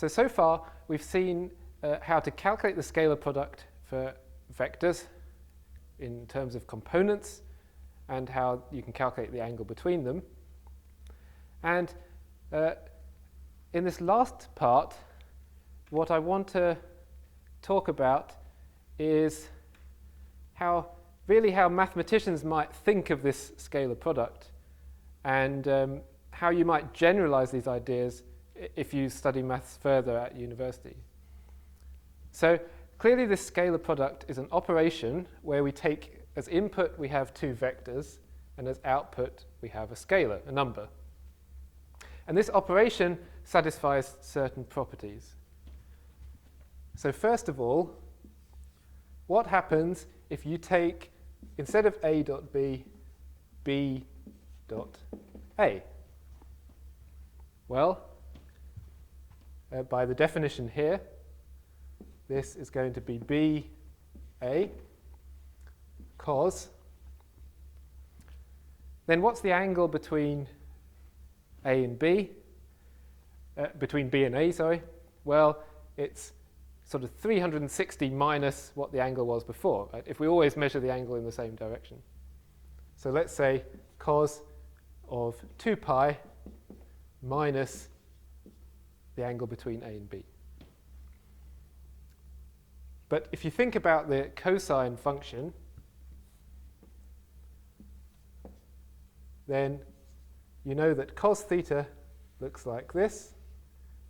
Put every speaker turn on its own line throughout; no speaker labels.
So far we've seen how to calculate the scalar product for vectors in terms of components and how you can calculate the angle between them. And in this last part, what I want to talk about is how mathematicians might think of this scalar product and how you might generalize these ideas if you study maths further at university. So clearly this scalar product is an operation where we take as input we have two vectors and as output we have a scalar, a number. And this operation satisfies certain properties. So first of all, what happens if you take, instead of A dot B, B dot A? Well, by the definition here, this is going to be B A cos. Then what's the angle between A and B? Between B and A, sorry. Well, it's sort of 360 minus what the angle was before, right? If we always measure the angle in the same direction. So let's say cos of 2 pi minus the angle between A and B. But if you think about the cosine function, then you know that cos theta looks like this,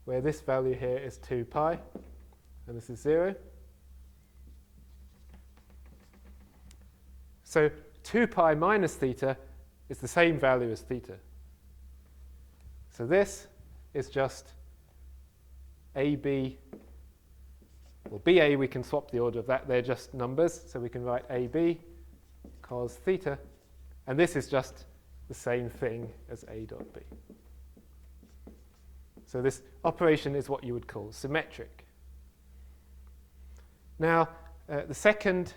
where this value here is 2 pi, and this is 0. So 2 pi minus theta is the same value as theta. So this is just AB, well, BA, we can swap the order of that. They're just numbers, so we can write AB cos theta, and this is just the same thing as A dot B. So this operation is what you would call symmetric. Now, the second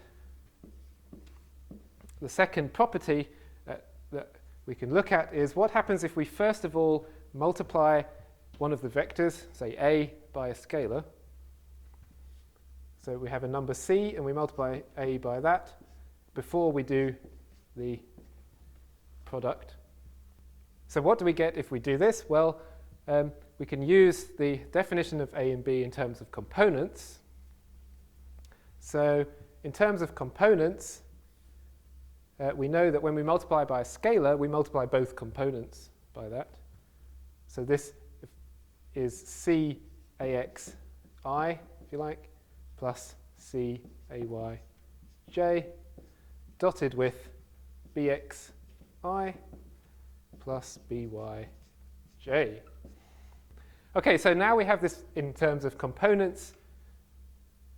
property that we can look at is what happens if we first of all multiply one of the vectors, say A, by a scalar. So we have a number C, and we multiply A by that before we do the product. So what do we get if we do this? Well, we can use the definition of A and B in terms of components. So in terms of components, we know that when we multiply by a scalar, we multiply both components by that. So this is C AX I, if you like, plus C AY J, dotted with BX I plus BY J. Okay, so now we have this in terms of components.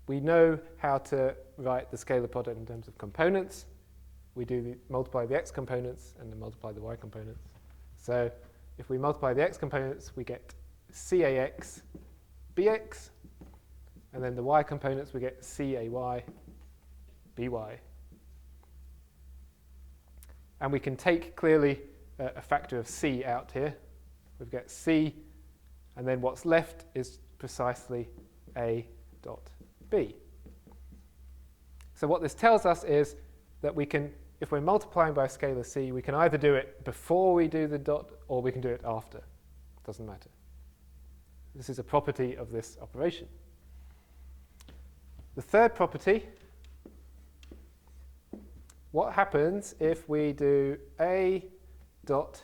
We know how to write the scalar product in terms of components. We do multiply the x components and then multiply the y components. So if we multiply the x components, we get CAX BX, and then the y components we get CAY BY. And we can take clearly a factor of C out here. We get C, and then what's left is precisely A dot B. So what this tells us is that we can, if we're multiplying by a scalar C, we can either do it before we do the dot or we can do it after. It doesn't matter. This is a property of this operation. The third property, what happens if we do A dot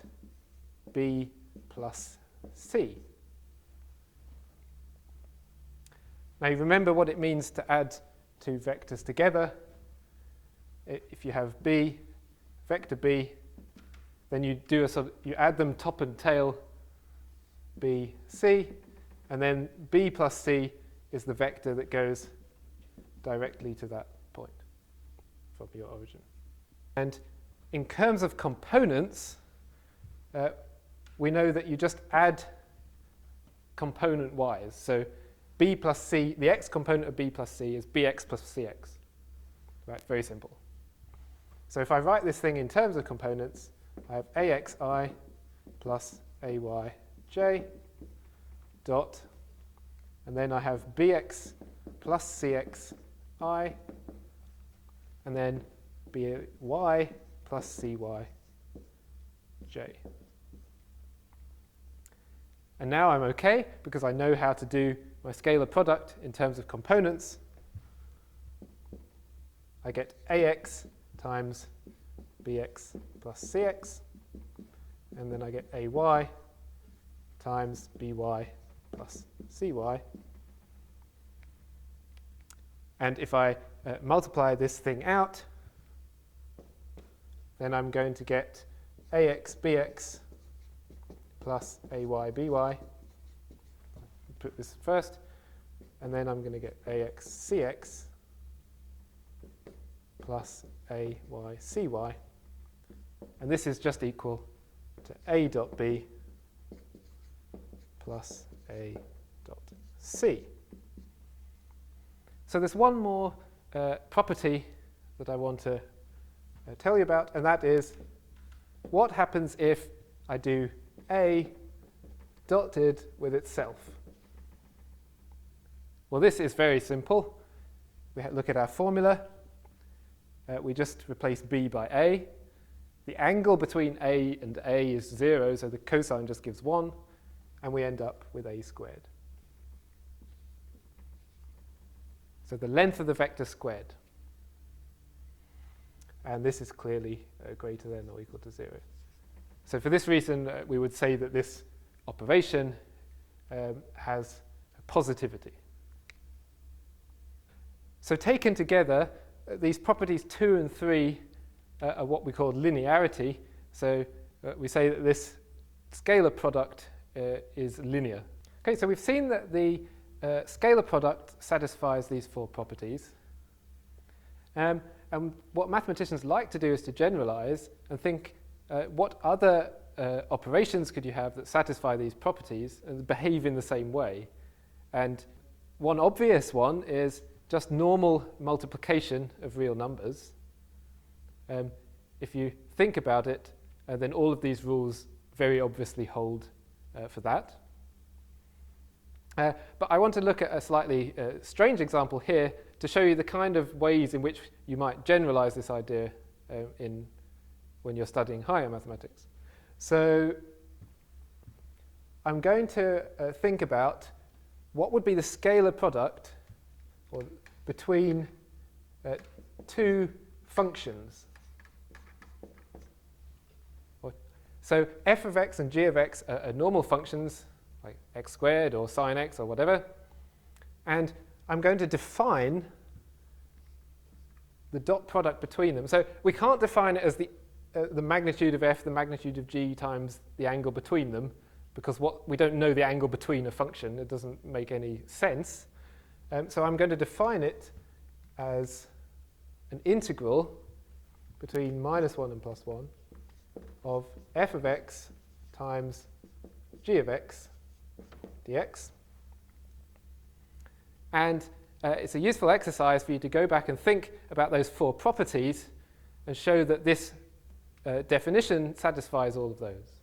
B plus C? Now you remember what it means to add two vectors together. If you have B, vector B, then you do you add them top and tail, B, C, and then B plus C is the vector that goes directly to that point from your origin. And in terms of components, we know that you just add component y's. So B plus C, the x component of B plus C is Bx plus Cx. Right, very simple. So if I write this thing in terms of components, I have AXI plus AYJ dot and then I have bx plus cxi, and then by plus cyj. And now I'm okay because I know how to do my scalar product in terms of components. I get ax times bx plus cx, and then I get ay times by plus cy. And if I multiply this thing out, then I'm going to get ax bx plus ay by. Put this first, and then I'm going to get ax cx plus ay cy. And this is just equal to a dot b plus a dot c. So there's one more property that I want to tell you about, and that is what happens if I do A dotted with itself. Well, this is very simple. We look at our formula. We just replace B by A. The angle between A and A is 0, so the cosine just gives 1, and we end up with A squared. So the length of the vector squared. And this is clearly greater than or equal to 0. So for this reason, we would say that this operation has positivity. So taken together, these properties 2 and 3 are what we call linearity. So we say that this scalar product is linear. Okay, so we've seen that the scalar product satisfies these 4 properties. And what mathematicians like to do is to generalize and think what other operations could you have that satisfy these properties and behave in the same way. And one obvious one is just normal multiplication of real numbers. If you think about it, then all of these rules very obviously hold for that. But I want to look at a slightly strange example here to show you the kind of ways in which you might generalize this idea when you're studying higher mathematics. So I'm going to think about what would be the scalar product between 2 functions. So f of x and g of x are normal functions, like x squared or sine x or whatever. And I'm going to define the dot product between them. So we can't define it as the magnitude of f, the magnitude of g times the angle between them, because we don't know the angle between a function. It doesn't make any sense. So I'm going to define it as an integral between -1 and +1 of f of x times g of x dx. And it's a useful exercise for you to go back and think about those 4 properties and show that this definition satisfies all of those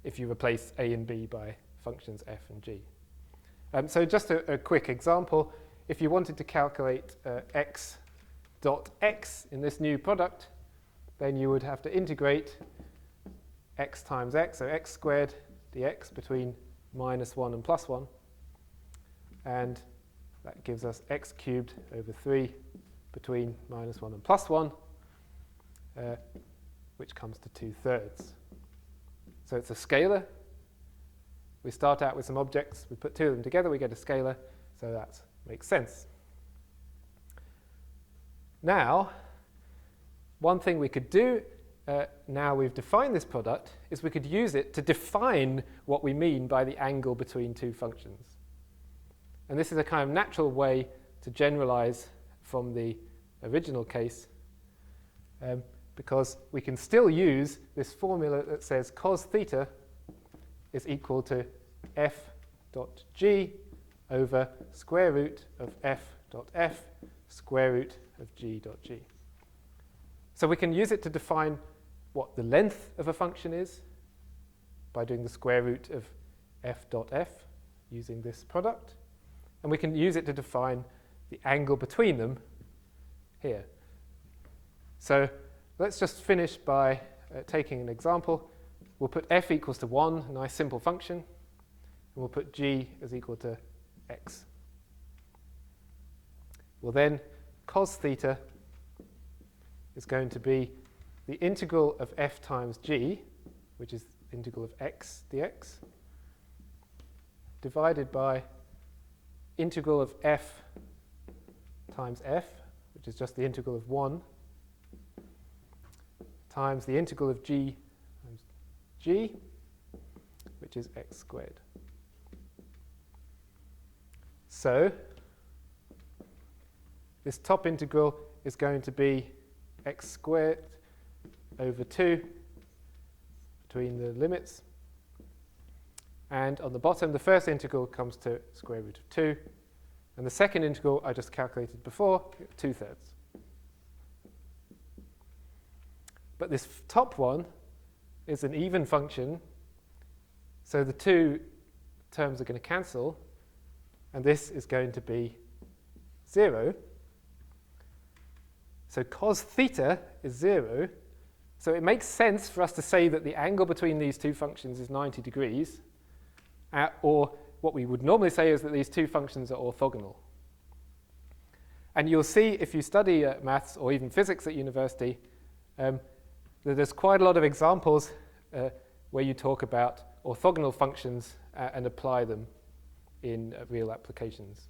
if you replace a and b by functions f and g. So just a quick example. If you wanted to calculate x dot x in this new product, then you would have to integrate x times x, so x squared dx between -1 and +1. And that gives us x cubed over 3 between -1 and +1, which comes to 2/3. So it's a scalar. We start out with some objects, we put 2 of them together, we get a scalar, so that makes sense. Now, one thing we could do, now we've defined this product, is we could use it to define what we mean by the angle between 2 functions. And this is a kind of natural way to generalize from the original case, because we can still use this formula that says cos theta is equal to f dot g over square root of f dot f square root of g dot g. So we can use it to define what the length of a function is by doing the square root of f dot f. using this product. And we can use it to define the angle between them here. So let's just finish by taking an example. We'll put f equals to 1, a nice simple function, and we'll put g as equal to x. Well then, cos theta is going to be the integral of f times g, which is the integral of x dx, divided by integral of f times f, which is just the integral of 1, times the integral of g times g, which is x squared. So this top integral is going to be x squared over 2 between the limits. And on the bottom, the first integral comes to square root of 2. And the second integral I just calculated before, 2/3. But this top one is an even function, so the two terms are going to cancel, and this is going to be 0. So cos theta is 0. So it makes sense for us to say that the angle between these two functions is 90 degrees, or what we would normally say is that these two functions are orthogonal. And you'll see if you study maths or even physics at university, that there's quite a lot of examples where you talk about orthogonal functions and apply them in real applications.